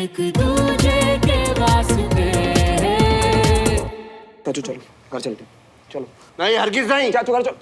एक दूजे के वास्ते। चाचू चलो घर चलते हैं, चलो। नहीं हरगिज नहीं, चाचू घर चलो।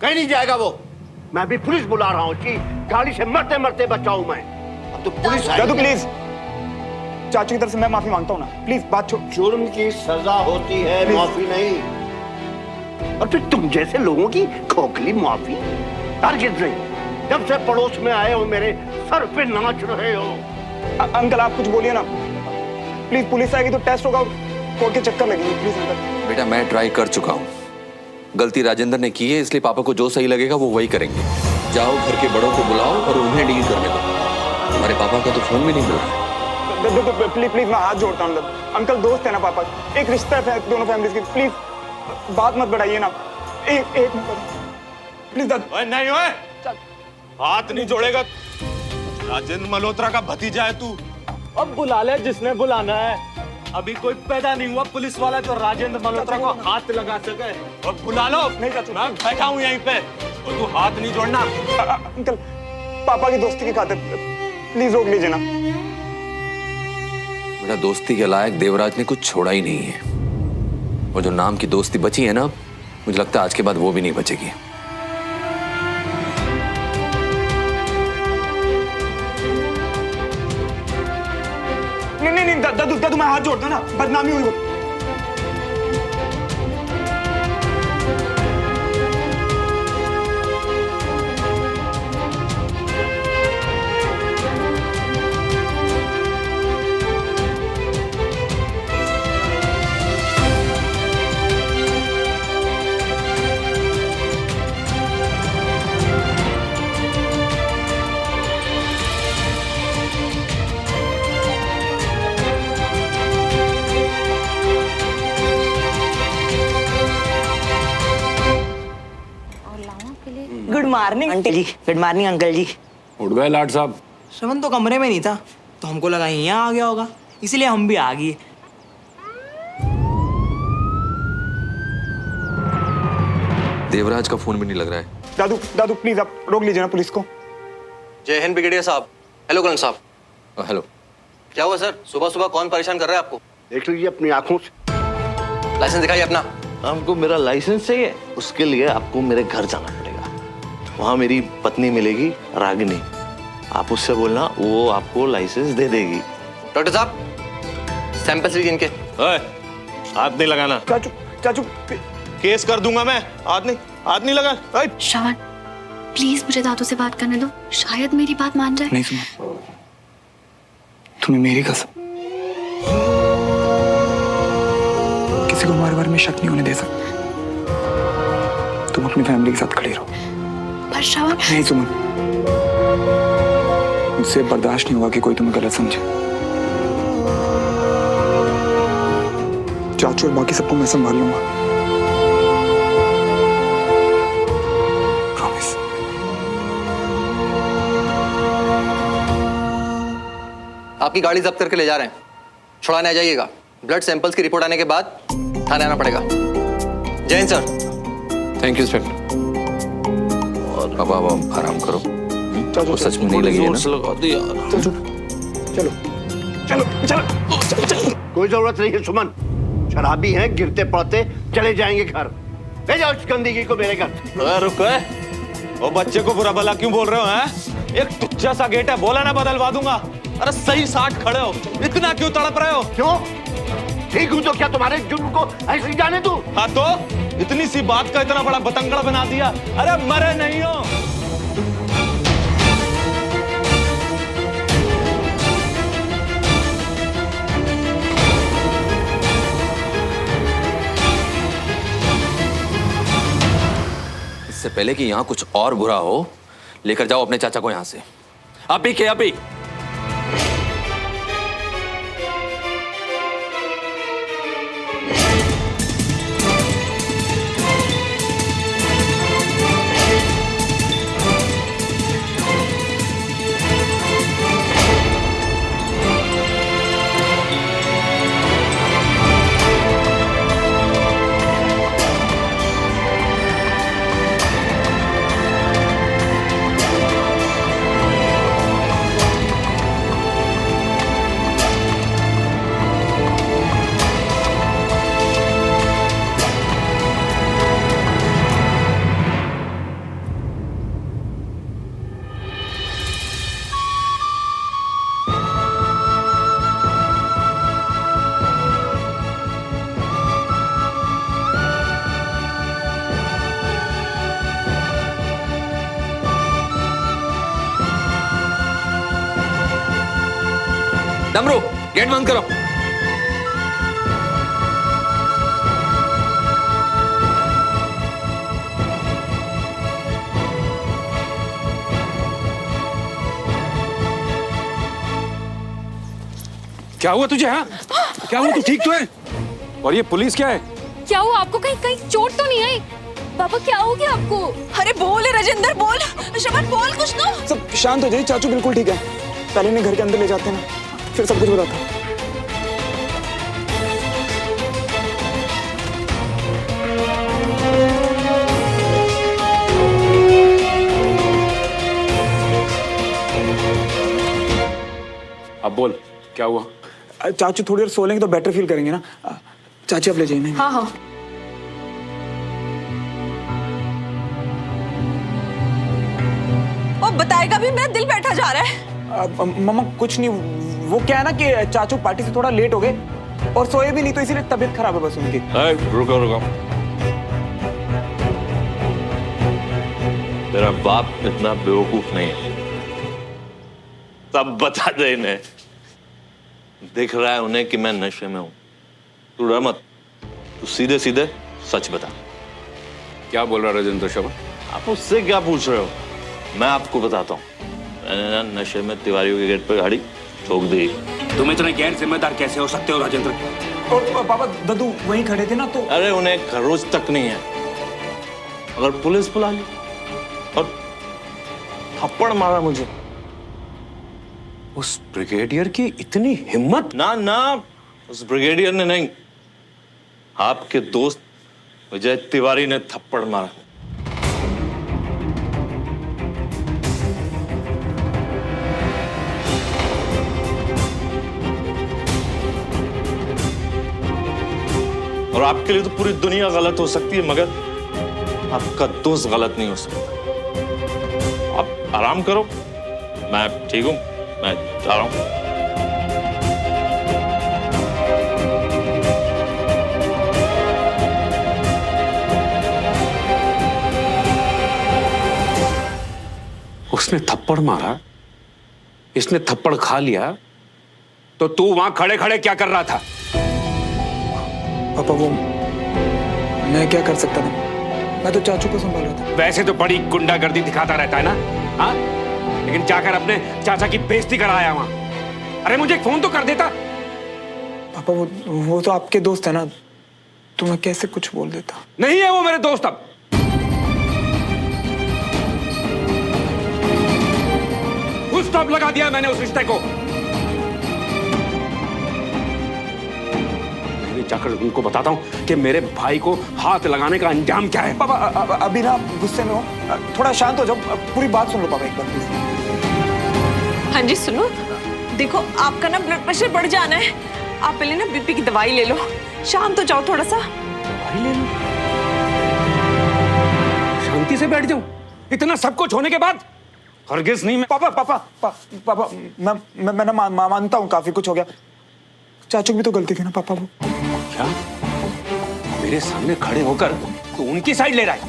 कहीं नहीं जाएगा वो। मैं अभी पुलिस बुला रहा हूँ कि गाड़ी से मरते मरते बचाऊं मैं। अब तो पुलिस आएगी। दादू प्लीज, चाचू की तरफ से मैं माफी मांगता हूँ ना, प्लीज बात छोड़। जुर्म की सजा होती है, माफी नहीं। और फिर तुम जैसे लोगों की खोखली माफी। हरगिज नहीं। जब से पड़ोस में आए हो मेरे सर पे नाच रहे हो। अंकल आप कुछ बोलिए ना प्लीज, पुलिस आएगी तो टेस्ट होगा, कोर्ट के चक्कर लगेंगे, प्लीज अंकल। बेटा मैं ट्राई कर चुका हूँ, गलती राजेंद्र ने की है, इसलिए पापा को जो सही लगेगा वो वही करेंगे। जाओ घर के बड़ों को बुलाओ और उन्हें डील करने दो। हमारे पापा का तो फोन भी नहीं मिल रहा। प्लीज प्लीज मैं हाथ जोड़ता हूँ अंकल, दोस्त है ना पापा, एक रिश्ता है दोनों फैमिलीज की, प्लीज बात मत बढ़ाइए ना। एक प्लीज दादू। नहीं ओए, हाथ नहीं जोड़ेगा। राजेंद्र मल्होत्रा का भतीजा है तू। अब बुला ले जिसने बुलाना है। अभी कोई पैदा नहीं हुआ पुलिस वाला जो राजेंद्र मल्होत्रा को हाथ लगा सके। और बुला लो। नहीं चाचू, मैं बैठा हूँ यहीं पे और तू हाथ नहीं जोड़ना। अंकल पापा की दोस्ती की खातिर प्लीज रोक लीजिए ना। बेटा दोस्ती के लायक देवराज ने कुछ छोड़ा ही नहीं है, और जो नाम की दोस्ती बची है ना, मुझे लगता है आज के बाद वो भी नहीं बचेगी। नहीं दादू मैं हाथ जोड़ता ना, बदनामी हुई। गुड मॉर्निंग आंटी जी। गुड मॉर्निंग अंकल जी। उठ गए लाट साहब? श्रवण तो कमरे में नहीं था, तो हमको लगा यहाँ आ गया होगा, इसलिए हम भी आ गए। देवराज का फोन भी नहीं लग रहा है। दादू प्लीज आप रोक लीजिए ना पुलिस को। जय हिंद ब्रिगेडियर साहब। हेलो करण साहब। हेलो। क्या हुआ सर, सुबह सुबह कौन परेशान कर रहा है आपको? देख लीजिए अपनी आंखों से। लाइसेंस दिखाइए अपना। आपको मेरा लाइसेंस चाहिए? उसके लिए आपको मेरे घर जाना पड़ेगा। वहां मेरी पत्नी मिलेगी रागिनी, आप उससे बोलना, वो आपको लाइसेंस दे देगी। डॉक्टर साहब सैंपल्स लीजिए इनके। हाथ नहीं लगाना। चाचू केस कर दूंगा मैं। हाथ नहीं लगा। श्रवण प्लीज मुझे दादू से बात करने दो, शायद मेरी बात मान जाए। नहीं सुना, तुम्हें मेरी कसम किसी को हमारे बारे में शक नहीं होने दे सकते। तुम अपनी फैमिली के साथ खड़े रहो। पर श्रवण नहीं सुमन, मुझसे बर्दाश्त नहीं हुआ कि कोई तुम्हें गलत समझे। चाचू और बाकी सबको मैं संभाल लूंगा, प्रॉमिस। आपकी गाड़ी जब्त करके ले जा रहे हैं, छुड़ाने आ जाइएगा। ब्लड सैंपल्स की रिपोर्ट आने के बाद थाने आना पड़ेगा। जय Hind sir. Thank you inspector. अब आराम करो। चाचू सच में नहीं लगी है ना? चाचू चलो चलो चलो चलो। कोई जरूरत नहीं है सुमन, शराबी हैं, गिरते पड़ते चले जाएंगे घर। ले जाओ इस गंदगी को मेरे घर। रुक, वो बच्चे को बुरा भला क्यों बोल रहे हो? हैं? एक तुच्चा सा गेट है, बोला ना बदलवा दूंगा। अरे सही 60 खड़े हो, इतना क्यों तड़प रहे हो? क्यों ठीक हूं तो क्या तुम्हारे जुर्म को ऐसे ही जाने दूं? हाँ तो इतनी सी बात का इतना बड़ा बतंगड़ बना दिया। अरे मरे नहीं हो। इससे पहले कि यहाँ कुछ और बुरा हो, लेकर जाओ अपने चाचा को यहाँ से। अभी डमरू गेट बंद करो। क्या हुआ तुझे? हाँ क्या हुआ? तू ठीक तो है? और ये पुलिस क्या है? क्या हुआ आपको? कहीं कहीं चोट तो नहीं आई? पापा क्या हो गया आपको? अरे बोल राजेंद्र, बोल। श्रवण बोल कुछ तो। सब शांत हो जाइए, चाचू बिल्कुल ठीक है। पहले इन्हें घर के अंदर ले जाते हैं ना, फिर सब कुछ बताता हूँ। अब बोल क्या हुआ? चाचू थोड़ी देर सो लेंगे तो बेटर फील करेंगे ना। चाची आप ले जाइए। हाँ हाँ। वो बताएगा भी, मेरा दिल बैठा जा रहा है। मम्मा कुछ नहीं, वो क्या है ना कि चाचू पार्टी से थोड़ा लेट हो गए और सोए भी नहीं, तो इसीलिए तबीयत खराब है बस उनकी। रुको रुको, तेरा बाप इतना बेवकूफ नहीं है। तब बता दे इन्हें, दिख रहा है उन्हें कि मैं नशे में हूं। तू डर मत, तू सीधे सीधे सच बता। क्या बोल रहा राजेंद्र श्रवण? आप उससे क्या पूछ रहे हो? मैं आपको बताता हूँ। मैंने ना नशे में तिवारियों के गेट पर गाड़ी ठोक दी। तुम इतने गैर जिम्मेदार कैसे हो सकते हो राजेंद्र? और पापा दद्दू वहीं खड़े थे ना, तो अरे उन्हें खरोच तक नहीं है। अगर पुलिस बुला ली और थप्पड़ मारा मुझे। उस ब्रिगेडियर की इतनी हिम्मत? ना ना, उस ब्रिगेडियर ने नहीं, आपके दोस्त विजय तिवारी ने थप्पड़ मारा। और आपके लिए तो पूरी दुनिया गलत हो सकती है, मगर आपका दोस्त गलत नहीं हो सकता। आप आराम करो, मैं ठीक हूं, मैं जा रहा हूं। उसने थप्पड़ मारा, इसने थप्पड़ खा लिया, तो तू वहां खड़े खड़े क्या कर रहा था? पापा वो मैं क्या कर सकता था, मैं तो चाचू को संभाल रहा था। वैसे तो बड़ी गुंडागर्दी दिखाता रहता है ना, हाँ? लेकिन जाकर अपने चाचा की बेइज्जती कराया वहां। अरे मुझे एक फोन तो कर देता। पापा वो तो आपके दोस्त है ना, तो मैं कैसे कुछ बोल देता। नहीं है वो मेरे दोस्त। अब फुल स्टॉप लगा दिया मैंने उस रिश्ते को। मैं जाकर उनको बताता हूं कि मेरे भाई को हाथ लगाने का अंजाम क्या है। पापा अभी ना गुस्से में हो, थोड़ा शांत हो जाओ, पूरी बात सुन लो पापा एक बार प्लीज। हाँ जी सुनो, देखो आपका ना ब्लड प्रेशर बढ़ जाना है, आप पहले ना बीपी की दवाई ले लो, शांत हो जाओ थोड़ा सा। दवाई ले लो? शांति से बैठ जाऊं इतना सब कुछ होने के बाद? हरगिज नहीं। मैं पापा मैं ना मानता हूँ काफी कुछ हो गया, चाचू की भी तो गलती थी ना पापा। वो क्या मेरे सामने खड़े होकर तू उनकी साइड ले रहा है?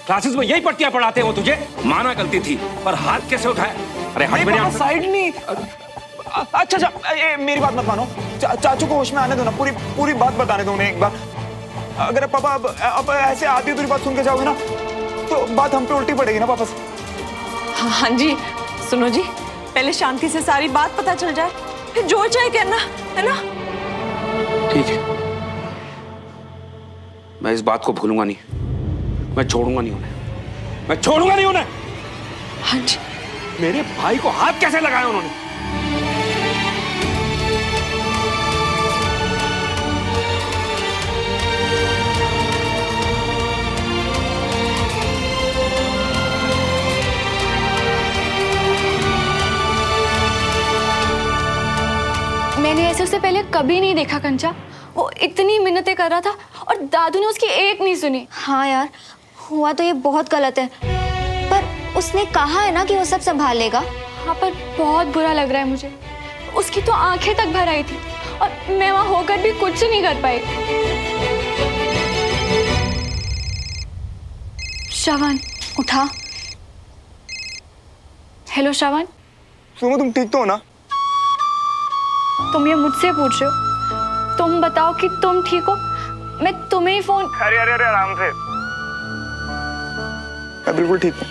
क्लासेस में यही पट्टियां पढ़ाते हो तुझे? माना गलती थी, पर हाथ कैसे उठाया? अरे हट मेरे साइड नहीं। अच्छा मेरी बात मत मानो, चाचू को होश में आने दो ना, पूरी बात बताने दो उन्हें एक बार। अगर पापा अब ऐसे आधी अधूरी बात सुन के जाओगे ना, तो बात हम पे उल्टी पड़ेगी ना पापा से। हाँ जी सुनो जी, पहले शांति से सारी बात पता चल जाए, फिर जो चाहे कहना, है ना? ठीक है, मैं इस बात को भूलूंगा नहीं, मैं छोड़ूंगा नहीं उन्हें, मैं छोड़ूंगा नहीं उन्हें। हाँ जी। मेरे भाई को हाथ कैसे लगाया उन्होंने? मैंने ऐसे उसे पहले कभी नहीं देखा कंचा। वो इतनी मिन्नतें कर रहा था और दादू ने उसकी एक नहीं सुनी। हाँ यार, हुआ तो ये बहुत गलत है, पर उसने कहा है ना कि वो सब संभाल लेगा। हाँ पर बहुत बुरा लग रहा है मुझे। उसकी तो आंखें तक भर आई थी और मैं वहां होकर भी कुछ नहीं कर पाई। श्रवण उठा। हेलो श्रवण। सुनो तुम ठीक तो हो ना? तुम ये मुझसे पूछ रहे हो? तुम बताओ कि तुम ठीक हो, मैं तुम्हें ही फोन। अरे अरे अरे आराम से, मैं बिल्कुल ठीक हूँ।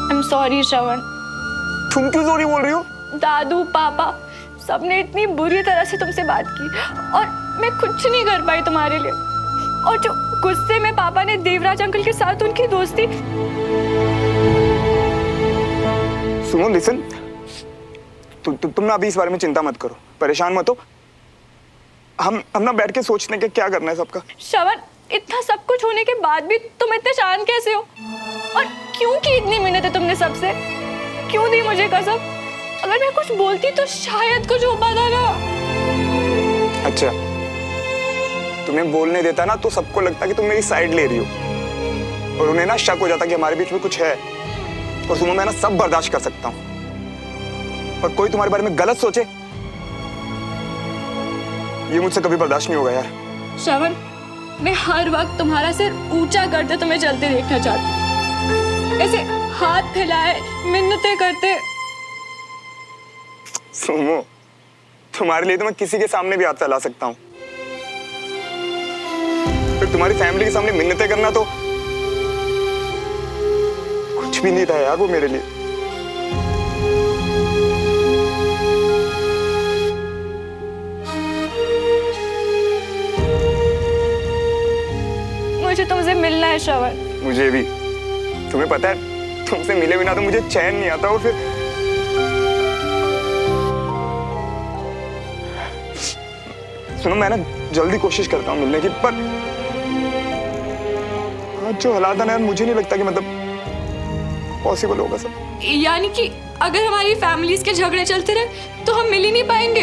आई एम सॉरी श्रवण। तुम क्यों सॉरी बोल रही हो? दादू पापा सबने इतनी बुरी तरह से तुमसे बात की और मैं कुछ नहीं कर पाई तुम्हारे लिए। और जो गुस्से में पापा ने देवराज अंकल के साथ उनकी दोस्ती। सुनो लिसन, तुम ना अभी इस बारे में चिंता मत करो, परेशान मत हो। हम ना बैठ के सोचने के क्या करना है सबका। श्रवण, इतना सब कुछ होने के बाद भी तुम इतने शांत कैसे हो? और क्यों की इतनी मिन्नत है तुमने सबसे? क्यों दी मुझे कसम? अगर मैं कुछ बोलती तो शायद कुछ हो पाता ना। अच्छा, तुम्हें बोलने देता ना तो सबको लगता कि तुम मेरी साइड ले रही हो और उन्हें ना शक हो जाता कि हमारे बीच में कुछ है। और सुनो, मैं ना सब बर्दाश्त कर सकता हूँ, पर कोई तुम्हारे बारे में गलत सोचे ये मुझसे कभी बर्दाश्त नहीं होगा यार। श्रवण, मैं हर वक्त तुम्हारा सिर ऊंचा करते तुम्हें चलते देखना चाहती हूँ, ऐसे हाथ फैलाए मिन्नतें करते। सुनो, तुम्हारे लिए तो मैं किसी के सामने भी हाथ फैला सकता हूँ, फिर तुम्हारी फैमिली के सामने मिन्नतें करना तो कुछ भी नहीं था यार वो मेरे लिए। मुझे तुमसे मिलना है श्रवण। मुझे भी। तुम्हें पता है, तुमसे मिले बिना तो मुझे चैन नहीं आता। और फिर सुनो, मैं ना जल्दी कोशिश करता हूँ मिलने की, पर आज जो हालात है ना, मुझे नहीं लगता कि मतलब पॉसिबल होगा सब। यानी कि अगर हमारी फैमिलीज के झगड़े चलते रहे तो हम मिल ही नहीं पाएंगे।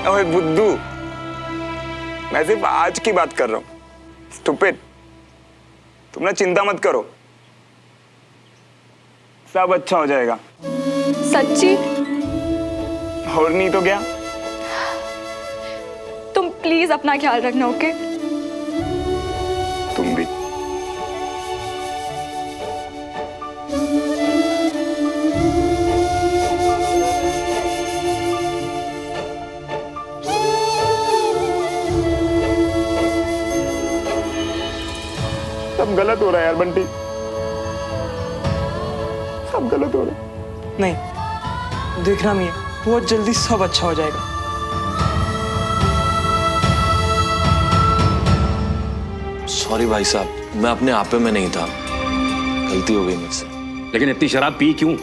ओए बुद्धू, मैं सिर्फ आज की बात कर रहा हूँ। स्टूपिड, तुम ना चिंता मत करो, सब अच्छा हो जाएगा। सच्ची? और नहीं तो क्या। तुम प्लीज अपना ख्याल रखना, ओके? तुम भी। सब गलत हो रहा है यार बंटी, सब गलत हो रहा है। नहीं, देखना मियां, बहुत जल्दी सब अच्छा हो जाएगा। सॉरी भाई साहब, मैं अपने आपे में नहीं था, गलती हो गई मुझसे। लेकिन इतनी शराब पी क्यों?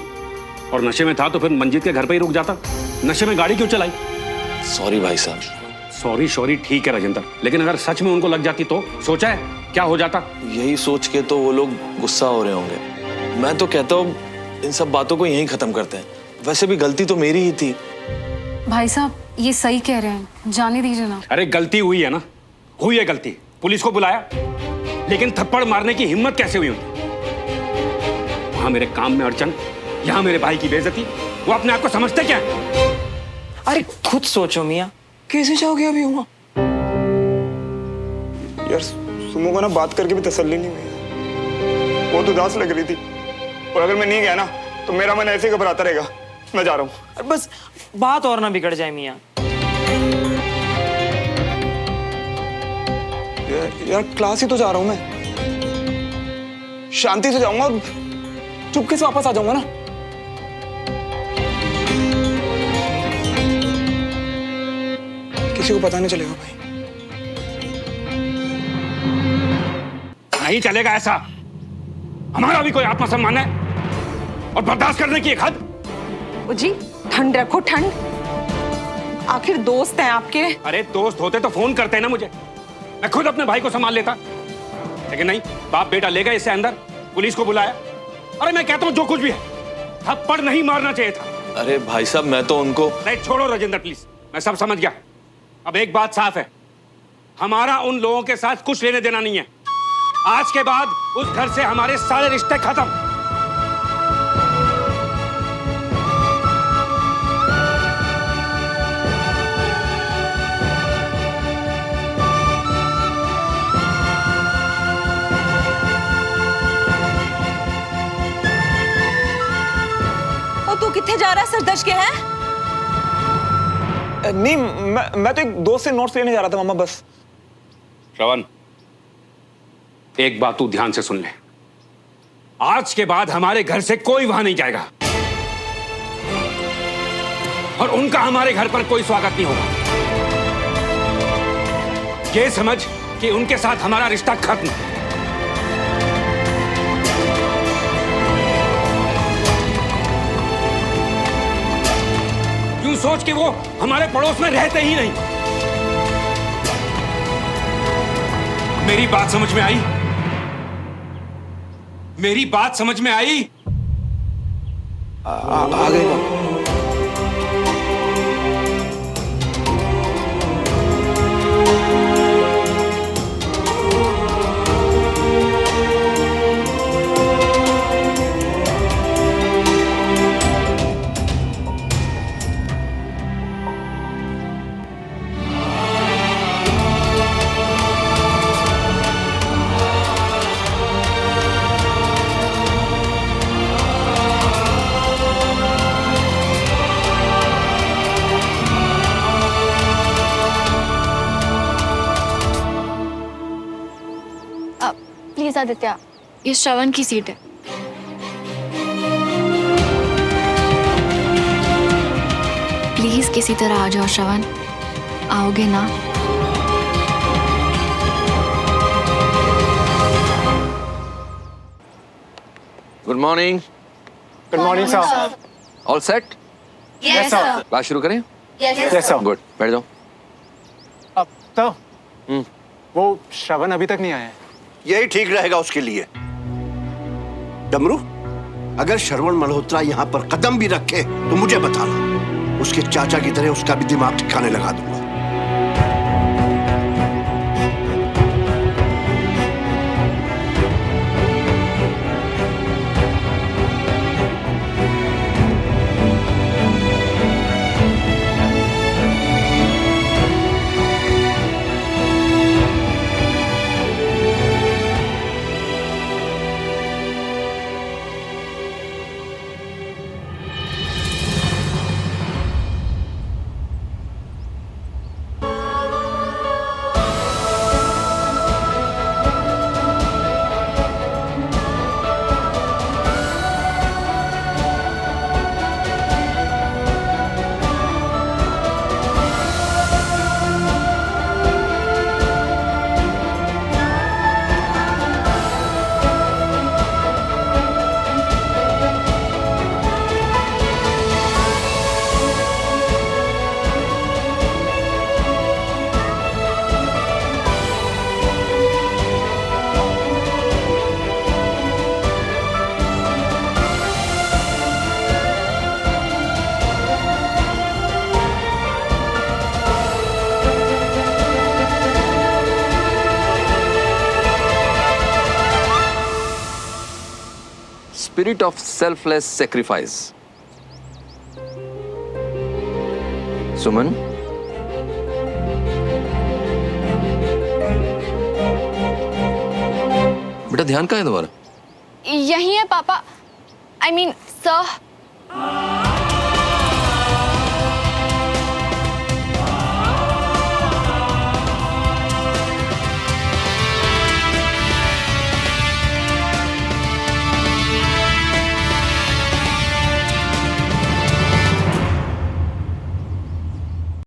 और नशे में था तो फिर मंजीत के घर पे ही रुक जाता। नशे में गाड़ी क्यों चलाई? सॉरी भाई साहब। सॉरी सॉरी ठीक है राजेंद्र, लेकिन अगर सच में उनको लग जाती तो सोचा है क्या हो जाता? यही सोच के तो वो लोग गुस्सा हो रहे होंगे। मैं तो कहता हूँ इन सब बातों को यहीं खत्म करते हैं। वैसे भी गलती तो मेरी ही थी। भाई साहब ये सही कह रहे हैं, जाने दीजिए ना। अरे गलती हुई है ना, हुई है गलती, पुलिस को बुलाया, लेकिन थप्पड़ मारने की हिम्मत कैसे हुई उनकी? वहां मेरे काम में अड़चन, यहाँ मेरे भाई की बेइज्जती। वो अपने आप को समझते क्या है? अरे खुद सोचो मियां, कैसे जाओगे अभी वहां? यार सुमो को ना बात करके भी तसल्ली नहीं हुई, बहुत उदास लग रही थी। और अगर मैं नहीं गया ना तो मेरा मन ऐसे ही घबराता रहेगा। मैं जा रहा हूँ। बस बात और ना बिगड़ जाए मियां। यार क्लास ही तो जा रहा हूँ मैं, शांति से जाऊंगा और चुपके से वापस आ जाऊंगा ना। किसी को पता नहीं चलेगा भाई। नहीं चलेगा ऐसा। हमारा भी कोई आत्मसम्मान है और बर्दाश्त करने की एक हद। जी ठंड रखो, ठंड। आखिर दोस्त हैं आपके। अरे दोस्त होते तो फोन करते ना मुझे, मैं खुद अपने भाई को संभाल लेता। लेकिन नहीं, बाप बेटा ले गए इसे अंदर, पुलिस को बुलाया। अरे मैं कहता हूँ जो कुछ भी है, थप्पड़ नहीं मारना चाहिए था। अरे भाई साहब मैं तो उनको। नहीं छोड़ो राजेंद्र प्लीज, मैं सब समझ गया। अब एक बात साफ है, हमारा उन लोगों के साथ कुछ लेने देना नहीं है। आज के बाद उस घर से हमारे सारे रिश्ते खत्म। और तू किथे जा रहा है सरदर्श के हैं? नहीं, मैं तो एक दोस्त से नोट्स लेने जा रहा था मामा, बस। श्रवण, एक बात तू ध्यान से सुन ले। आज के बाद हमारे घर से कोई वहां नहीं जाएगा और उनका हमारे घर पर कोई स्वागत नहीं होगा। ये समझ कि उनके साथ हमारा रिश्ता खत्म। यूं सोच कि वो हमारे पड़ोस में रहते ही नहीं। मेरी बात समझ में आई? मेरी बात समझ में आई? आ गई पापा। प्लीज आदित्य, ये श्रवण की सीट है। प्लीज किसी तरह आ जाओ श्रवण, आओगे ना? Good morning. Good morning sir. All set? Yes sir. Class शुरू करें? Yes sir. गुड, बैठ जाओ। अब तो वो श्रवण अभी तक नहीं आया है। यही ठीक रहेगा उसके लिए। डमरू, अगर श्रवण मल्होत्रा यहाँ पर कदम भी रखे तो मुझे बताना, उसके चाचा की तरह उसका भी दिमाग ठिकाने लगा दूंगा। Spirit of selfless sacrifice. सुमन, बेटा ध्यान कहाँ है तुम्हारा? यही है पापा। I mean, sir.